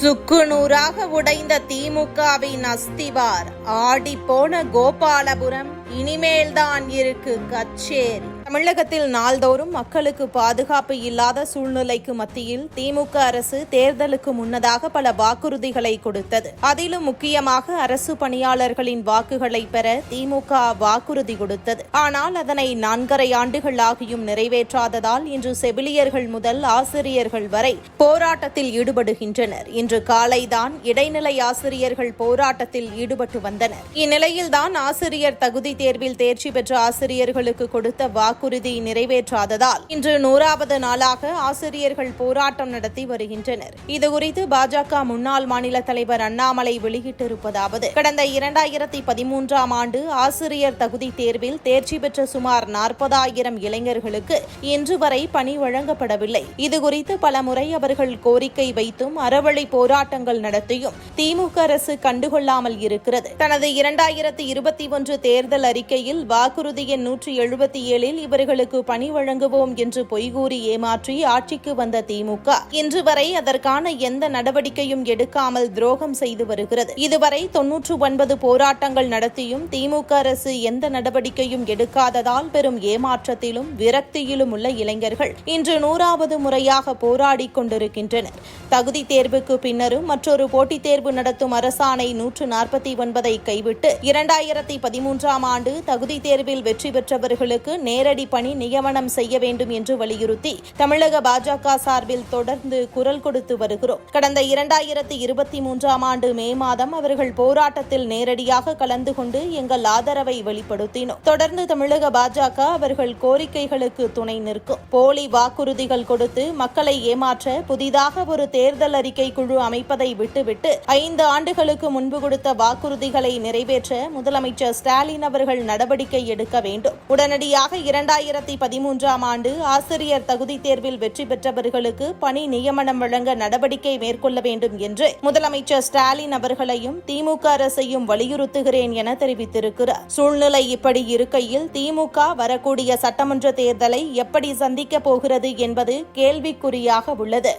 சுக்குநூறாக உடைந்த திமுகவின் அஸ்திவார் ஆடிப்போன கோபாலபுரம் இனிமேல்தான் இருக்கு கச்சேரி. தமிழகத்தில் நாள்தோறும் மக்களுக்கு பாதுகாப்பு இல்லாத சூழ்நிலைக்கு மத்தியில் திமுக அரசு தேர்தலுக்கு முன்னதாக பல வாக்குறுதிகளை கொடுத்தது. அதிலும் முக்கியமாக அரசு பணியாளர்களின் வாக்குகளை பெற திமுக வாக்குறுதி கொடுத்தது. ஆனால் அதனை 4.5 ஆண்டுகள் ஆகியும் நிறைவேற்றாததால் இன்று செவிலியர்கள் முதல் ஆசிரியர்கள் வரை போராட்டத்தில் ஈடுபடுகின்றனர். இன்று காலைதான் இடைநிலை ஆசிரியர்கள் போராட்டத்தில் ஈடுபட்டு வந்தனர். இந்நிலையில்தான் ஆசிரியர் தகுதி தேர்வில் தேர்ச்சி பெற்ற ஆசிரியர்களுக்கு கொடுத்த வாக்குறுதி நிறைவேற்றாததால் இன்று 100வது நாளாக ஆசிரியர்கள் போராட்டம் நடத்தி வருகின்றனர். இதுகுறித்து பாஜக முன்னாள் மாநில தலைவர் அண்ணாமலை வெளியிட்டிருப்பதாவது: கடந்த 2013ஆம் ஆண்டு ஆசிரியர் தகுதி தேர்வில் தேர்ச்சி பெற்ற சுமார் 40,000 இளைஞர்களுக்கு இன்று வரை பணி வழங்கப்படவில்லை. இதுகுறித்து பலமுறை அவர்கள் கோரிக்கை வைத்தும் அறவழி போராட்டங்கள் நடத்தியும் திமுக அரசு கண்டுகொள்ளாமல் இருக்கிறது. தனது 2021 தேர்தல் அறிக்கையில் வாக்குறுதி எண் 177 இவர்களுக்கு பணி வழங்குவோம் என்று பொய்கூறி ஏமாற்றி ஆட்சிக்கு வந்த திமுக இன்று வரை அதற்கான எந்த நடவடிக்கையும் எடுக்காமல் துரோகம் செய்து வருகிறது. இதுவரை 99 போராட்டங்கள் நடத்தியும் திமுக அரசு எந்த நடவடிக்கையும் எடுக்காததால் பெரும் ஏமாற்றத்திலும் விரக்தியிலும் உள்ள இளைஞர்கள் இன்று 100வது முறையாக போராடி கொண்டிருக்கின்றனர். தகுதி தேர்வுக்கு பின்னரும் மற்றொரு போட்டித் தேர்வு நடத்தும் அரசாணை 149 கைவிட்டு 2013ஆம் ஆண்டு தகுதி தேர்வில் வெற்றி பெற்றவர்களுக்கு நேரடி பணி நியமனம் செய்ய வேண்டும் என்று வலியுறுத்தி தமிழக பாஜக சார்பில் தொடர்ந்து குரல் கொடுத்து வருகிறோம். கடந்த 2023ஆம் ஆண்டு மே மாதம் அவர்கள் போராட்டத்தில் நேரடியாக கலந்து கொண்டு எங்கள் ஆதரவை வெளிப்படுத்தினோம். தொடர்ந்து தமிழக பாஜக அவர்கள் கோரிக்கைகளுக்கு துணை நிற்கும். போலி வாக்குறுதிகள் கொடுத்து மக்களை ஏமாற்ற புதிதாக ஒரு தேர்தல் அறிக்கை குழு அமைப்பதை விட்டுவிட்டு 5 ஆண்டுகளுக்கு முன்பு கொடுத்த வாக்குறுதிகளை நிறைவேற்ற முதலமைச்சர் ஸ்டாலின் அவர்கள் நடவடிக்கை எடுக்க வேண்டும். உடனடியாக 2013ஆம் ஆண்டு ஆசிரியர் தகுதி தேர்வில் வெற்றி பெற்றவர்களுக்கு பணி நியமனம் வழங்க நடவடிக்கை மேற்கொள்ள வேண்டும் என்று முதலமைச்சர் ஸ்டாலின் அவர்களையும் திமுக அரசையும் வலியுறுத்துகிறேன் என தெரிவித்திருக்கிறார். சூழ்நிலை இப்படி இருக்கையில் திமுக வரக்கூடிய சட்டமன்ற தேர்தலை எப்படி சந்திக்கப் போகிறது என்பது கேள்விக்குறியாக உள்ளது.